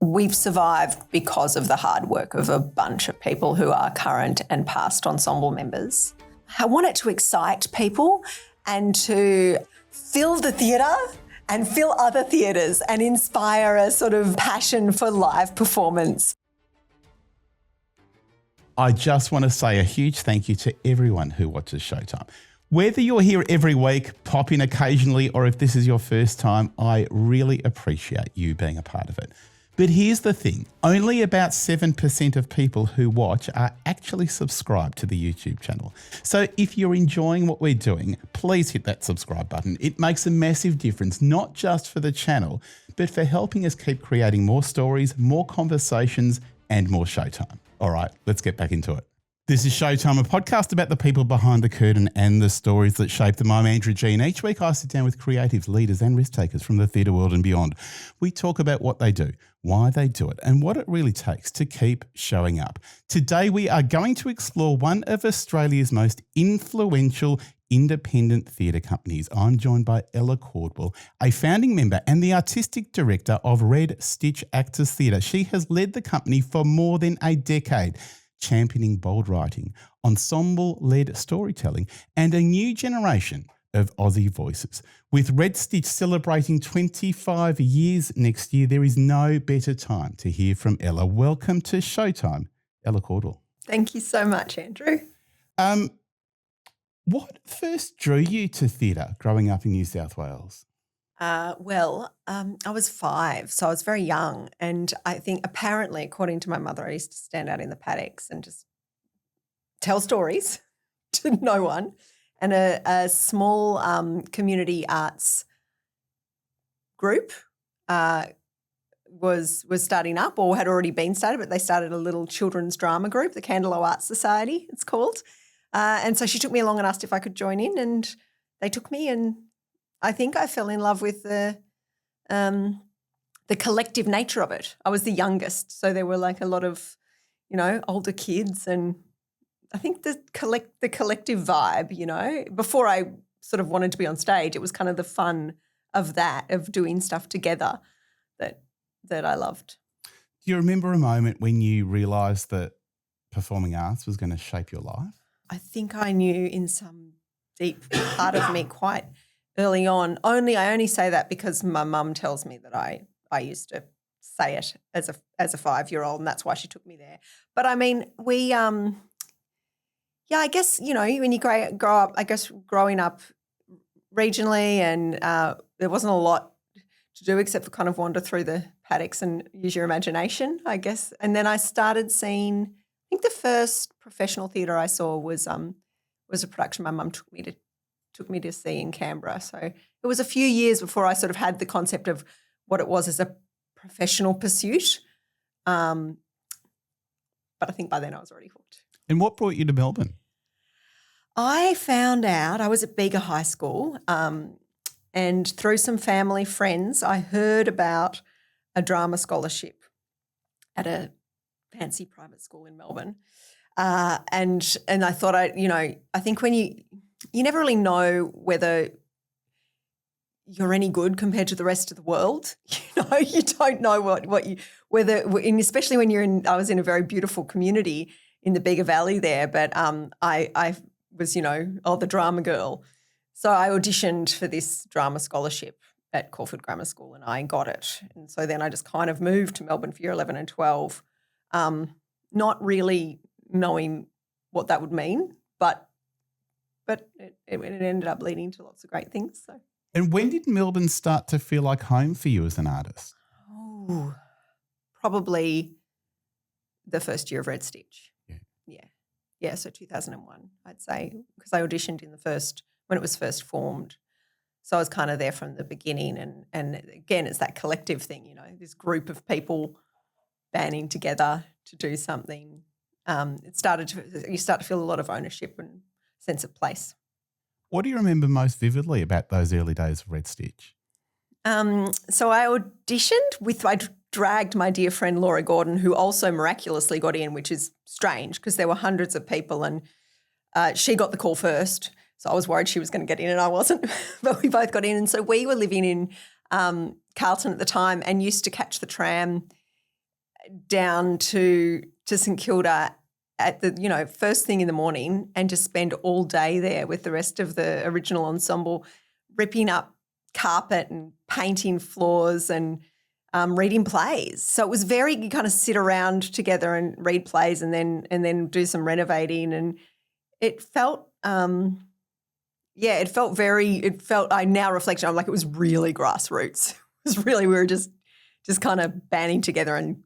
we've survived because of the hard work of a bunch of people who are current and past ensemble members. I want it to excite people and to fill the theatre and fill other theatres and inspire a sort of passion for live performance. I just want to say a huge thank you to everyone who watches Showtime. Whether you're here every week, pop in occasionally, or if this is your first time, I really appreciate you being a part of it. But here's the thing, only about 7% of people who watch are actually subscribed to the YouTube channel. So if you're enjoying what we're doing, please hit that subscribe button. It makes a massive difference, not just for the channel, but for helping us keep creating more stories, more conversations, and more Showtime. All right, let's get back into it. This is Showtime, a podcast about the people behind the curtain and the stories that shape them. I'm Andrew G, and each week I sit down with creatives, leaders and risk takers from the theatre world and beyond. We talk about what they do, why they do it, and what it really takes to keep showing up. Today we are going to explore one of Australia's most influential independent theatre companies. I'm joined by Ella Caldwell, a founding member and the artistic director of Red Stitch Actors Theatre. She has led the company for more than a decade, championing bold writing, ensemble-led storytelling, and a new generation of Aussie voices. With Red Stitch celebrating 25 years next year, there is no better time to hear from Ella. Welcome to Showtime, Ella Caldwell. Thank you so much, Andrew. What first drew you to theatre growing up in New South Wales? I was 5, so I was very young, and I think apparently, according to my mother, I used to stand out in the paddocks and just tell stories to no one. And a small community arts group was starting up, or had already been started, but they started a little children's drama group, the Candelo Arts Society, it's called. And so she took me along and asked if I could join in, and they took me, and I think I fell in love with the collective nature of it. I was the youngest, so there were like a lot of, older kids, and I think the collective vibe, before I sort of wanted to be on stage, it was kind of the fun of that, of doing stuff together that I loved. Do you remember a moment when you realised that performing arts was going to shape your life? I think I knew in some deep part of me quite early on. I only say that because my mum tells me that I used to say it as a 5-year-old, and that's why she took me there. But I mean, we I guess, when you grow up, I guess growing up regionally, and there wasn't a lot to do except for kind of wander through the paddocks and use your imagination, I guess. And then I started seeing, I think the first professional theatre I saw was a production my mum took me to see in Canberra. So it was a few years before I sort of had the concept of what it was as a professional pursuit. But I think by then I was already hooked. And what brought you to Melbourne? I found out, I was at Bega High School, and through some family friends, I heard about a drama scholarship at a fancy private school in Melbourne. And I thought, I think when you never really know whether you're any good compared to the rest of the world. You don't know especially when I was in a very beautiful community in the Bega Valley there, but I was, the drama girl. So I auditioned for this drama scholarship at Caulfield Grammar School, and I got it. And so then I just kind of moved to Melbourne for year 11 and 12, not really knowing what that would mean, but it ended up leading to lots of great things. So. And when did Melbourne start to feel like home for you as an artist? Oh, probably the first year of Red Stitch. Yeah, so 2001, I'd say, because I auditioned when it was first formed. So I was kind of there from the beginning, and again, it's that collective thing, this group of people banding together to do something. You start to feel a lot of ownership and sense of place. What do you remember most vividly about those early days of Red Stitch? So I auditioned I dragged my dear friend Laura Gordon, who also miraculously got in, which is strange because there were hundreds of people, and she got the call first. So I was worried she was going to get in and I wasn't, but we both got in. And so we were living in Carlton at the time and used to catch the tram down to St Kilda at the first thing in the morning and just spend all day there with the rest of the original ensemble, ripping up carpet and painting floors and reading plays. So it was very, you kind of sit around together and read plays and then do some renovating, and it felt I now reflect on, like, it was really grassroots. It was really, we were just kind of banding together and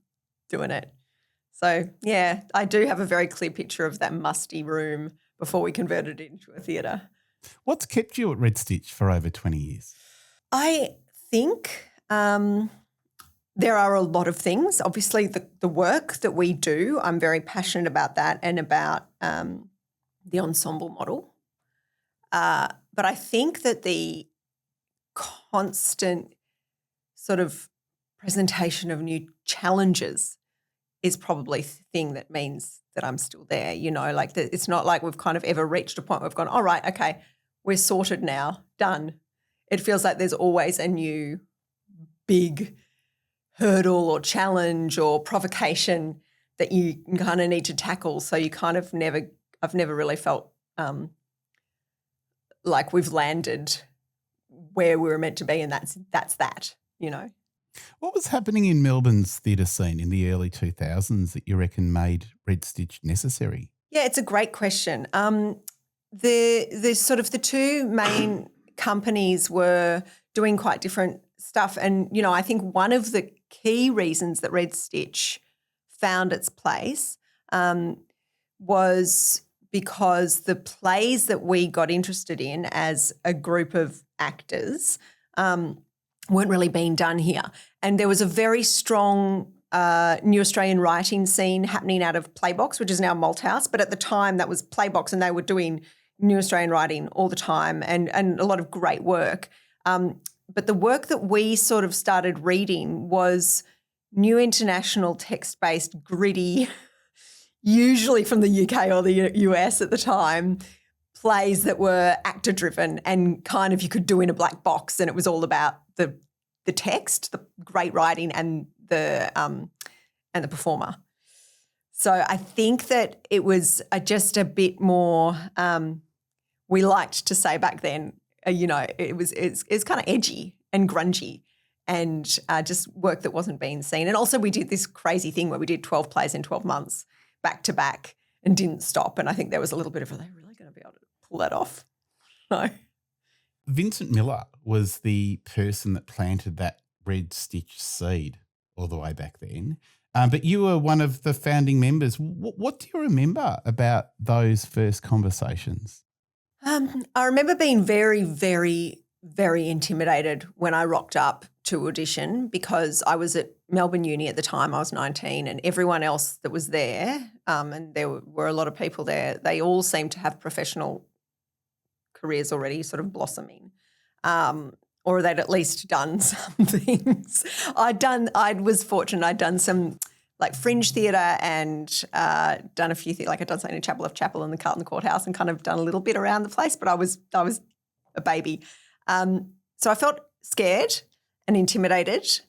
doing it. So, yeah, I do have a very clear picture of that musty room before we converted it into a theatre. What's kept you at Red Stitch for over 20 years? I think there are a lot of things. Obviously, the work that we do, I'm very passionate about that and about the ensemble model. But I think that the constant sort of presentation of new challenges is probably the thing that means that I'm still there, like it's not like we've kind of ever reached a point where we've gone, all right, okay, we're sorted now, done. It feels like there's always a new big hurdle or challenge or provocation that you kind of need to tackle. So you kind of I've never really felt like we've landed where we were meant to be, and that's that. What was happening in Melbourne's theatre scene in the early 2000s that you reckon made Red Stitch necessary? Yeah, it's a great question. The sort of the two main companies were doing quite different stuff, and I think one of the key reasons that Red Stitch found its place was because the plays that we got interested in as a group of actors weren't really being done here. And there was a very strong New Australian writing scene happening out of Playbox, which is now Malthouse, but at the time that was Playbox, and they were doing New Australian writing all the time and a lot of great work. But the work that we sort of started reading was new international text-based, gritty, usually from the UK or the US at the time, plays that were actor-driven and kind of you could do in a black box, and it was all about the text, the great writing, and the performer. So I think that it was just a bit more. We liked to say back then, it's kind of edgy and grungy, and just work that wasn't being seen. And also we did this crazy thing where we did 12 plays in 12 months back to back and didn't stop. And I think there was a little bit of, are they really going to be able to pull that off? No. Vincent Miller was the person that planted that Red Stitch seed all the way back then. But you were one of the founding members. What do you remember about those first conversations? I remember being very, very, very intimidated when I rocked up to audition, because I was at Melbourne Uni at the time. I was 19, and everyone else that was there, and there were a lot of people there, they all seemed to have professional careers already sort of blossoming, or they'd at least done some things. I was fortunate. I'd done some like fringe theatre and done a few things. Like I'd done something in Chapel of Chapel and the Carlton Courthouse, and kind of done a little bit around the place. But I was a baby, so I felt scared and intimidated.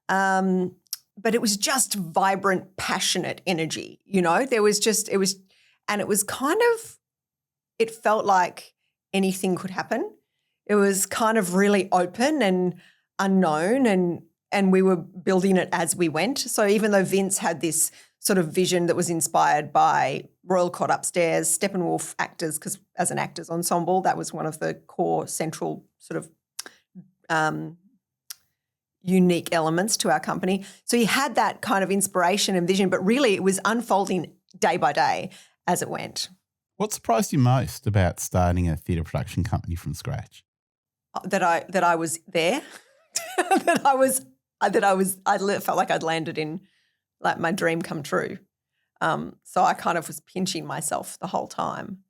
But it was just vibrant, passionate energy. It felt like anything could happen. It was kind of really open and unknown, and we were building it as we went. So even though Vince had this sort of vision that was inspired by Royal Court Upstairs, Steppenwolf actors, because as an actors ensemble, that was one of the core central sort of unique elements to our company. So he had that kind of inspiration and vision, but really it was unfolding day by day as it went. What surprised you most about starting a theatre production company from scratch? That I was there, I felt like I'd landed in like my dream come true. So I kind of was pinching myself the whole time.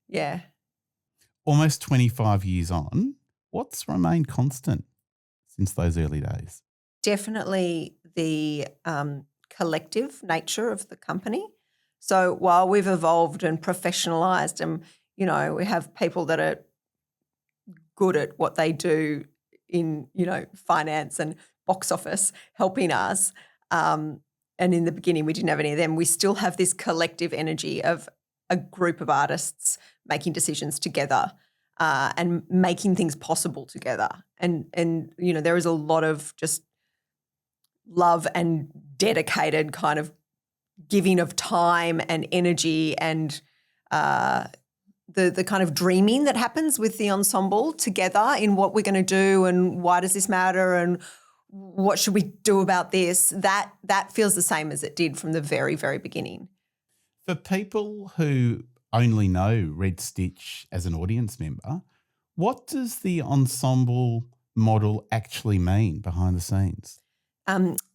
Yeah. Almost 25 years on, what's remained constant since those early days? Definitely the collective nature of the company. So while we've evolved and professionalised, and we have people that are good at what they do in finance and box office helping us, and and in the beginning we didn't have any of them, we still have this collective energy of a group of artists making decisions together and making things possible together. And you know, there is a lot of just love and dedicated kind of giving of time and energy and the kind of dreaming that happens with the ensemble together in what we're going to do and why does this matter and what should we do about this. That feels the same as it did from the very, very beginning. For people who only know Red Stitch as an audience member, what does the ensemble model actually mean behind the scenes?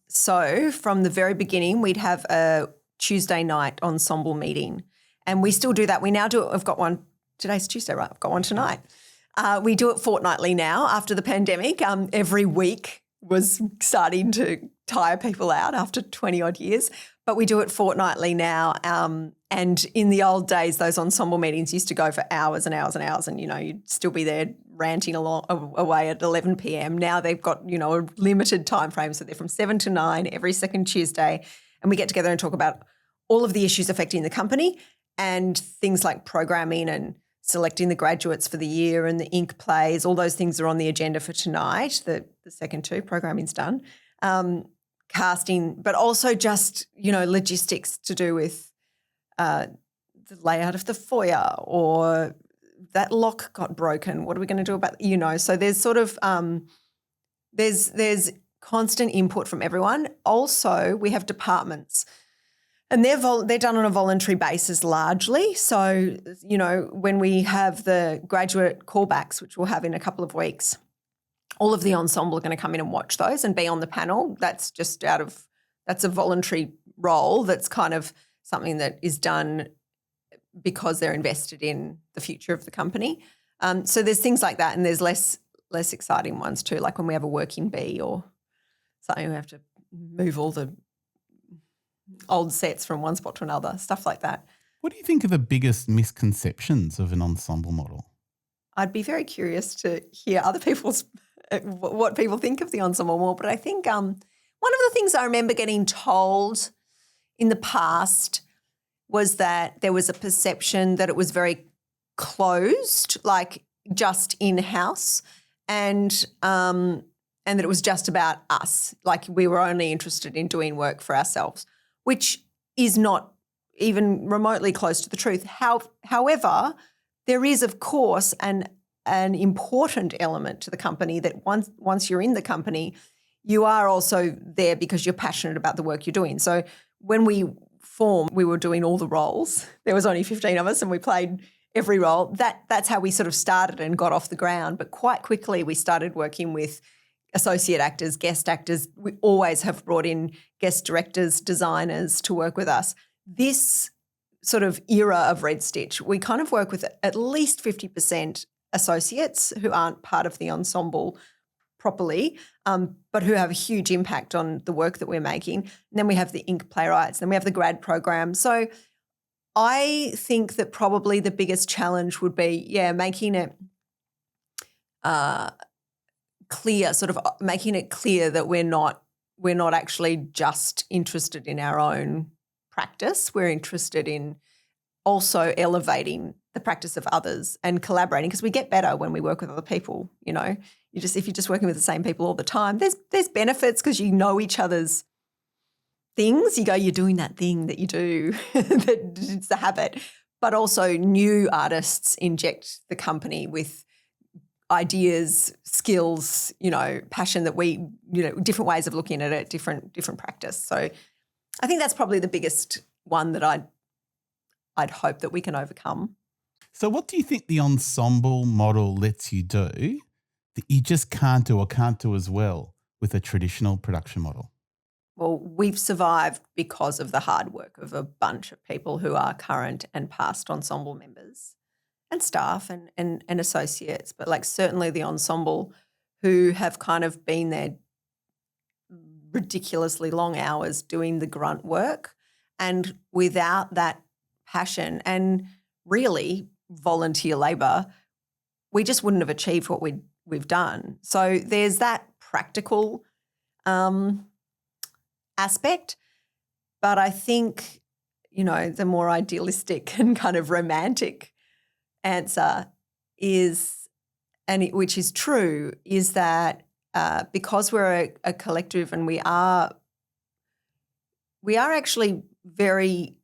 So from the very beginning, we'd have a Tuesday night ensemble meeting, and we still do that. We now do it. I've got one. Today's Tuesday, right? I've got one tonight. We do it fortnightly now after the pandemic. Every week was starting to tire people out after 20 odd years, but we do it fortnightly now. And in the old days, those ensemble meetings used to go for hours and hours and hours, and, you know, you'd still be there ranting away at 11 p.m. Now they've got, you know, a limited time frame, so they're from 7 to 9 every second Tuesday, and we get together and talk about all of the issues affecting the company and things like programming and selecting the graduates for the year and the ink plays. All those things are on the agenda for tonight. The second two, programming's done. Casting, but also just, you know, logistics to do with the layout of the foyer, or that lock got broken. What are we going to do about, you know? So there's sort of there's constant input from everyone. Also, we have departments, and they're done on a voluntary basis largely. So, you know, when we have the graduate callbacks, which we'll have in a couple of weeks, all of the ensemble are going to come in and watch those and be on the panel. That's just that's a voluntary role. That's kind of something that is done because they're invested in the future of the company. So there's things like that, and there's less exciting ones too, like when we have a working bee or something, we have to move all the old sets from one spot to another, stuff like that. What do you think are the biggest misconceptions of an ensemble model? I'd be very curious to hear other people's what people think of the ensemble model, but I think one of the things I remember getting told in the past was that there was a perception that it was very closed, like just in-house, and that it was just about us, like we were only interested in doing work for ourselves, which is not even remotely close to the truth. However, there is, of course, an important element to the company that once you're in the company, you are also there because you're passionate about the work you're doing. So when we formed, we were doing all the roles. There was only 15 of us and we played every role. That's how we sort of started and got off the ground. But quite quickly we started working with associate actors, guest actors. We always have brought in guest directors, designers to work with us. This sort of era of Red Stitch, we kind of work with at least 50% associates who aren't part of the ensemble properly, but who have a huge impact on the work that we're making. And then we have the ink playwrights, then we have the grad program. So I think that probably the biggest challenge would be, making it clear, sort of making it clear that we're not actually just interested in our own practice. We're interested in also elevating the practice of others and collaborating, because we get better when we work with other people. You know, if you're just working with the same people all the time, there's benefits because you know each other's things. You're doing that thing that you do, that it's the habit. But also new artists inject the company with ideas, skills, you know, passion that we, you know, different ways of looking at it, different practice. So I think that's probably the biggest one that I'd hope that we can overcome. So what do you think the ensemble model lets you do that you just can't do or can't do as well with a traditional production model? Well, we've survived because of the hard work of a bunch of people who are current and past ensemble members and staff and associates, but like certainly the ensemble who have kind of been there ridiculously long hours doing the grunt work, and without that passion and really volunteer labour, we just wouldn't have achieved what we've done. So there's that practical aspect. But I think, the more idealistic and kind of romantic answer is, which is true, is that because we're a collective and we are actually very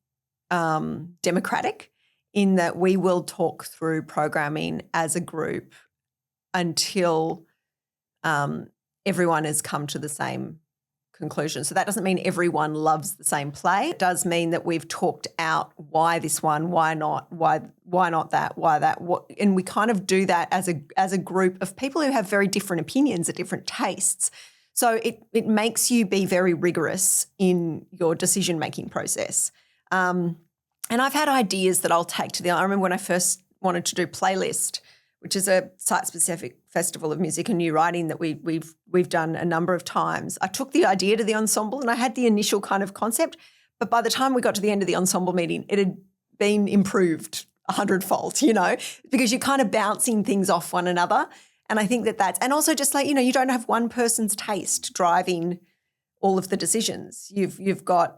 democratic in that we will talk through programming as a group until everyone has come to the same conclusion. So that doesn't mean everyone loves the same play. It does mean that we've talked out why this one, why not that, why that, and we kind of do that as a group of people who have very different opinions and different tastes. So it makes you be very rigorous in your decision-making process. And I've had ideas that I'll take to I remember when I first wanted to do Playlist, which is a site-specific festival of music and new writing that we've done a number of times. I took the idea to the ensemble and I had the initial kind of concept, but by the time we got to the end of the ensemble meeting, it had been improved 100-fold, because you're kind of bouncing things off one another. And I think that's, and also just like, you don't have one person's taste driving all of the decisions. You've got,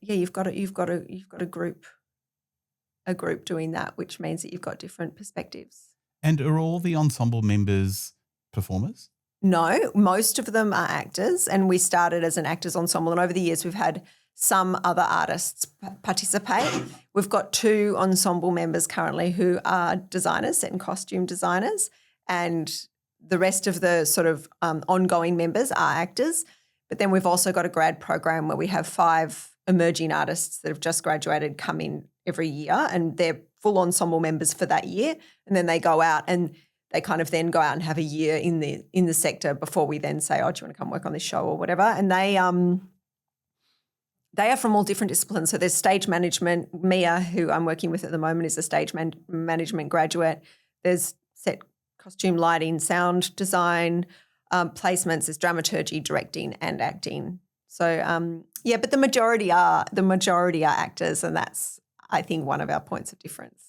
you've got a group doing that, which means that you've got different perspectives. And are all the ensemble members performers? No, most of them are actors, and we started as an actors ensemble, and over the years we've had some other artists participate. We've got 2 ensemble members currently who are designers, set and costume designers, and the rest of the sort of ongoing members are actors. But then we've also got a grad program where we have 5 emerging artists that have just graduated come in every year, and they're full ensemble members for that year, and then they go out and they kind of then go out and have a year in the sector before we then say, oh, do you want to come work on this show or whatever? And they are from all different disciplines. So there's stage management. Mia, who I'm working with at the moment, is a stage management graduate. There's set, costume, lighting, sound design, placements. There's dramaturgy, directing, and acting. So but the majority are actors, and that's, I think, one of our points of difference.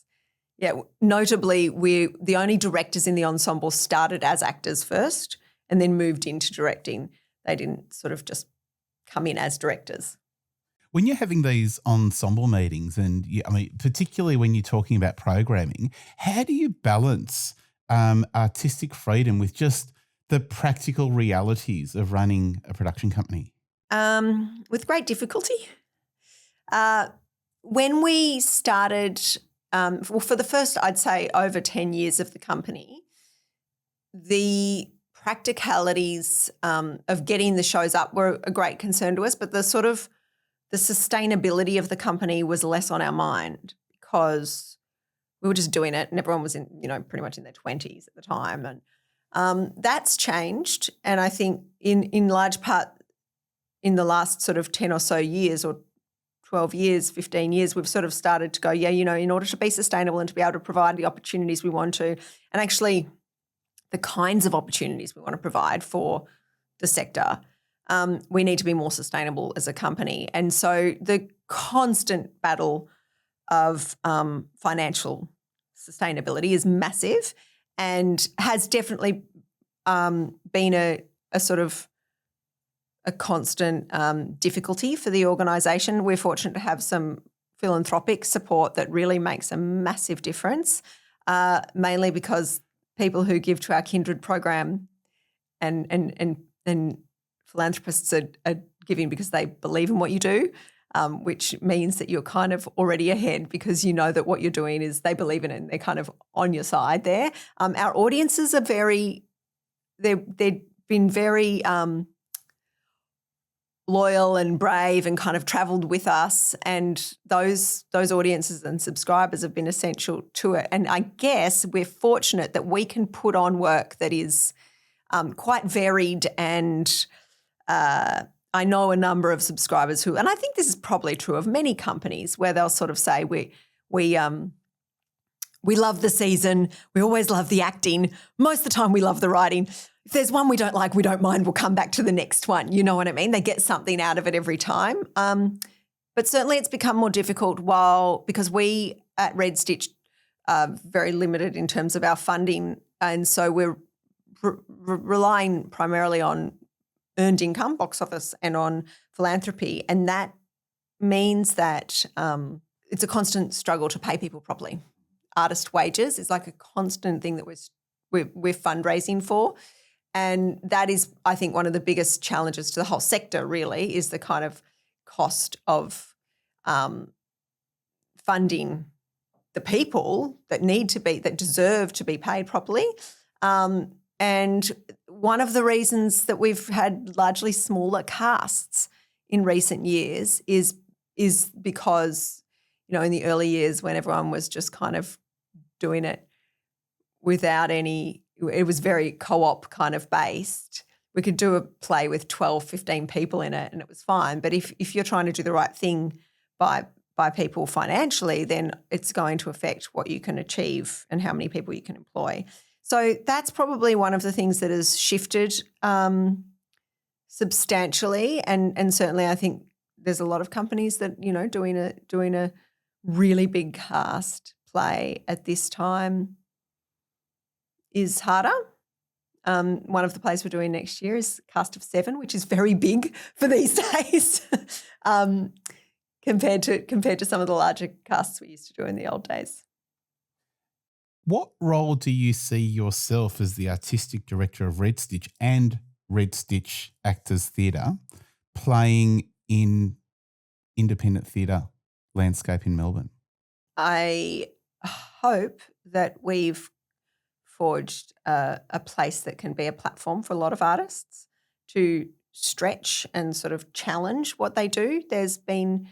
Yeah, notably, the only directors in the ensemble started as actors first and then moved into directing. They didn't sort of just come in as directors. When you're having these ensemble meetings, and particularly when you're talking about programming, how do you balance artistic freedom with just the practical realities of running a production company? With great difficulty. When we started, for the first, I'd say, over 10 years of the company, the practicalities of getting the shows up were a great concern to us, but the sustainability of the company was less on our mind because we were just doing it and everyone was in, pretty much in their 20s at the time. And that's changed. And I think in large part in the last sort of 10 or so years, or 12 years, 15 years, we've sort of started to go, in order to be sustainable and to be able to provide the opportunities we want to, and actually the kinds of opportunities we want to provide for the sector, we need to be more sustainable as a company. And so the constant battle of financial sustainability is massive and has definitely been a sort of a constant difficulty for the organisation. We're fortunate to have some philanthropic support that really makes a massive difference, mainly because people who give to our Kindred program and philanthropists are giving because they believe in what you do, which means that you're kind of already ahead because you know that what you're doing is they believe in it and they're kind of on your side there. Our audiences are they've been very loyal and brave and kind of travelled with us, and those audiences and subscribers have been essential to it. And I guess we're fortunate that we can put on work that is quite varied, and I know a number of subscribers who, and I think this is probably true of many companies, where they'll sort of say we love the season, we always love the acting, most of the time we love the writing. If there's one we don't like, we don't mind, we'll come back to the next one. You know what I mean? They get something out of it every time. But certainly it's become more difficult because we at Red Stitch are very limited in terms of our funding, and so we're relying primarily on earned income, box office, and on philanthropy. And that means that it's a constant struggle to pay people properly. Artist wages is like a constant thing that we're fundraising for. And that is, I think, one of the biggest challenges to the whole sector really is the kind of cost of funding the people that deserve to be paid properly. And one of the reasons that we've had largely smaller casts in recent years is because, in the early years when everyone was just kind of doing it without it was very co-op kind of based. We could do a play with 12, 15 people in it and it was fine. But if you're trying to do the right thing by people financially, then it's going to affect what you can achieve and how many people you can employ. So that's probably one of the things that has shifted substantially. And certainly I think there's a lot of companies that, doing a really big cast play at this time is harder. One of the plays we're doing next year is a cast of 7, which is very big for these days compared to some of the larger casts we used to do in the old days. What role do you see yourself as the artistic director of Red Stitch and Red Stitch Actors Theatre playing in independent theatre landscape in Melbourne? I hope that we've forged a place that can be a platform for a lot of artists to stretch and sort of challenge what they do. There's been,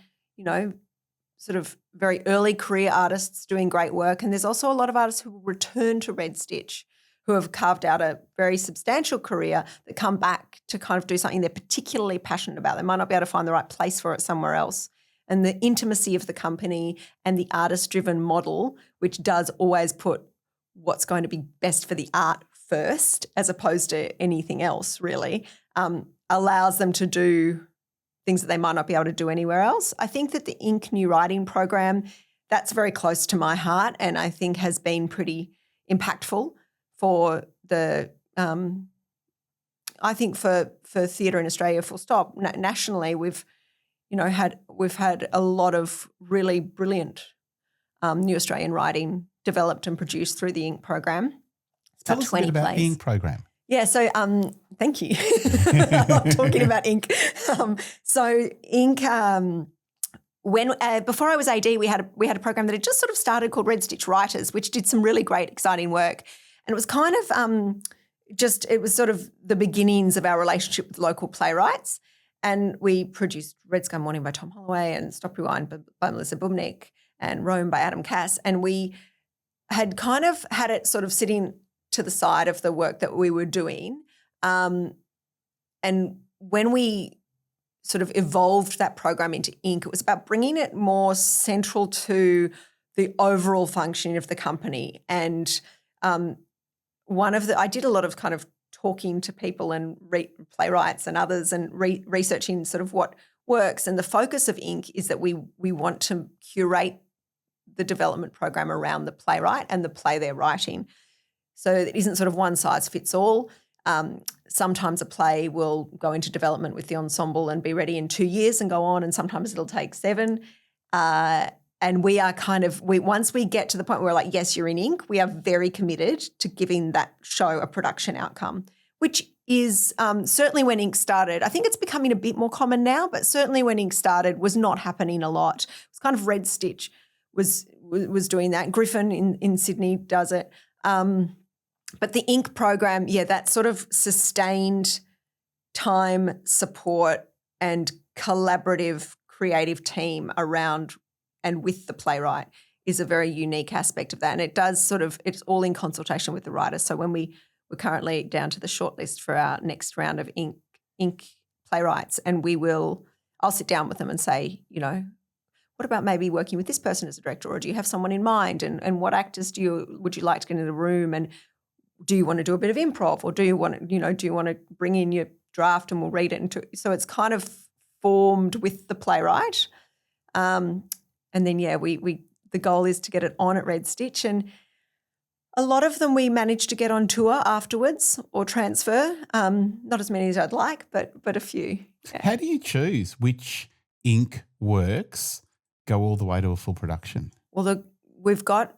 sort of very early career artists doing great work, and there's also a lot of artists who return to Red Stitch who have carved out a very substantial career that come back to kind of do something they're particularly passionate about. They might not be able to find the right place for it somewhere else. And the intimacy of the company and the artist-driven model, which does always put what's going to be best for the art first as opposed to anything else really, allows them to do things that they might not be able to do anywhere else. I think that the Inc. New Writing program, that's very close to my heart and I think has been pretty impactful for the I think for theatre in Australia full stop. Nationally we've had a lot of really brilliant new Australian writing developed and produced through the Inc. program. Tell us a bit about the Inc. program. Yeah, so thank you. I love talking about Inc. So Inc. Before I was AD, we had a program that had just sort of started called Red Stitch Writers, which did some really great, exciting work, and it was kind of it was sort of the beginnings of our relationship with local playwrights. And we produced Red Sky Morning by Tom Holloway and Stop Rewind by Melissa Bubnik and Rome by Adam Cass, and we had kind of had it sort of sitting to the side of the work that we were doing. And when we sort of evolved that program into Inc., it was about bringing it more central to the overall functioning of the company. And I did a lot of kind of talking to people and playwrights and others and researching sort of what works. And the focus of Inc. is that we want to curate the development program around the playwright and the play they're writing. So it isn't sort of one size fits all. Sometimes a play will go into development with the ensemble and be ready in 2 years and go on, and sometimes it'll take 7. And we are once we get to the point where we're like, yes, you're in Inc., we are very committed to giving that show a production outcome, which is certainly when Inc. started. I think it's becoming a bit more common now, but certainly when Inc. started was not happening a lot. It was kind of Red Stitch was doing that. Griffin in Sydney does it. But the Inc. program, that sort of sustained time, support and collaborative creative team around and with the playwright is a very unique aspect of that. And it does it's all in consultation with the writer. So when we're currently down to the shortlist for our next round of Inc. playwrights, and I'll sit down with them and say, what about maybe working with this person as a director, or do you have someone in mind? And what actors would you like to get in the room? And do you want to do a bit of improv, or do you want to bring in your draft and we'll read it? So it's kind of formed with the playwright. And then, the goal is to get it on at Red Stitch. And A lot of them we managed to get on tour afterwards or transfer. Not as many as I'd like, but a few. Yeah. How do you choose which ink works, go all the way to a full production? Well, we've got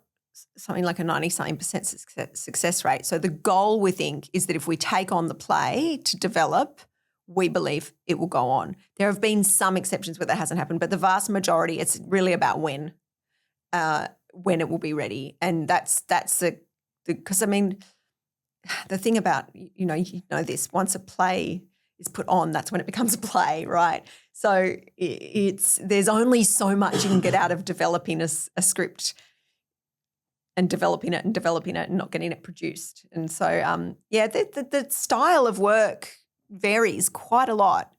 something like a 90-something% success rate. So the goal with ink is that if we take on the play to develop, we believe it will go on. There have been some exceptions where that hasn't happened, but the vast majority, it's really about when it will be ready. And that's because I mean, the thing about, you know this, once a play is put on, that's when it becomes a play, right? So there's only so much you can get out of developing a script and developing it and not getting it produced. And so, the style of work varies quite a lot,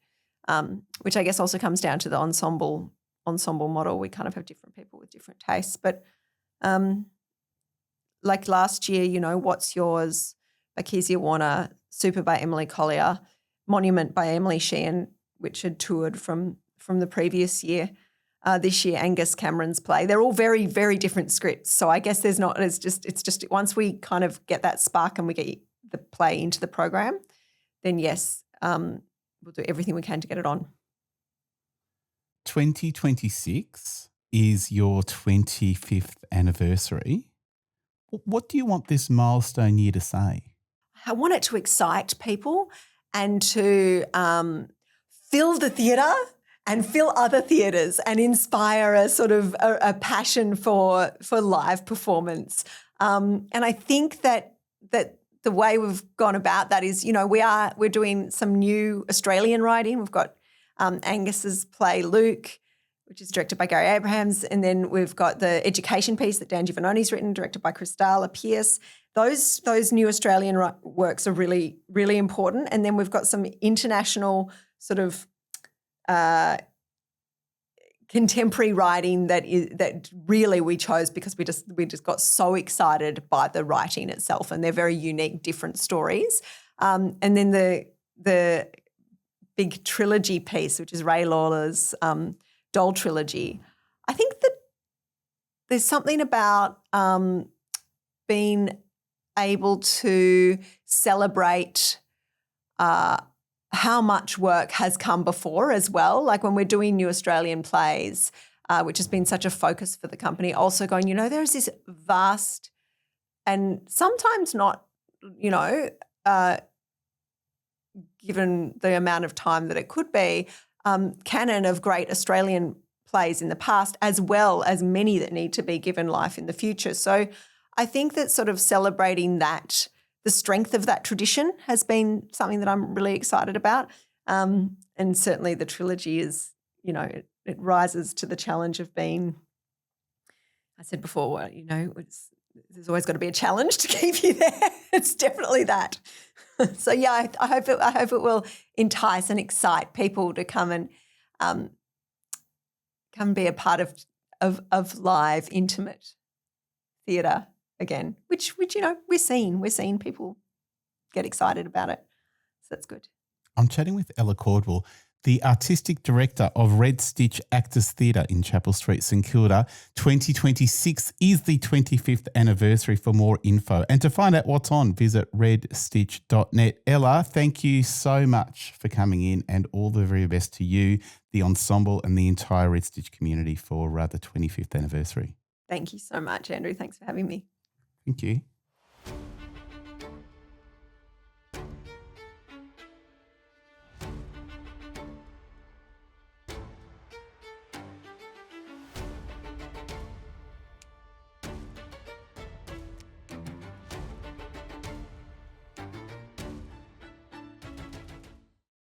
which I guess also comes down to the ensemble model. We kind of have different people with different tastes. But like last year, What's Yours by Kezia Warner, Super by Emily Collier, Monument by Emily Sheehan, which had toured from the previous year. This year, Angus Cameron's play. They're all very, very different scripts. So I guess it's just once we kind of get that spark and we get the play into the program, then yes, we'll do everything we can to get it on. 2026 is your 25th anniversary. What do you want this milestone year to say? I want it to excite people and to fill the theatre and fill other theatres and inspire a sort of a passion for live performance. And I think that the way we've gone about that is, we're doing some new Australian writing. We've got Angus's play Luke, which is directed by Gary Abrahams, and then we've got the education piece that Dan Giovannoni's written, directed by Christala Pierce. Those new Australian works are really, really important. And then we've got some international sort of contemporary writing that really we chose because we just got so excited by the writing itself, and they're very unique, different stories. And then the big trilogy piece, which is Ray Lawler's Doll trilogy. I think that there's something about being able to celebrate how much work has come before as well. Like when we're doing new Australian plays, which has been such a focus for the company, also going, there's this vast and sometimes not, given the amount of time that it could be, canon of great Australian plays in the past, as well as many that need to be given life in the future. So I think that sort of celebrating that, the strength of that tradition has been something that I'm really excited about. And certainly the trilogy is, it rises to the challenge of being, I said before, there's always got to be a challenge to keep you there. It's definitely that. So yeah, I hope it will entice and excite people to come and come be a part of live, intimate theatre again, which we're seeing people get excited about it. So that's good. I'm chatting with Ella Caldwell, the Artistic Director of Red Stitch Actors Theatre in Chapel Street, St Kilda. 2026 is the 25th anniversary. For more info and to find out what's on, visit redstitch.net. Ella, thank you so much for coming in, and all the very best to you, the ensemble and the entire Red Stitch community for the 25th anniversary. Thank you so much, Andrew. Thanks for having me. Thank you.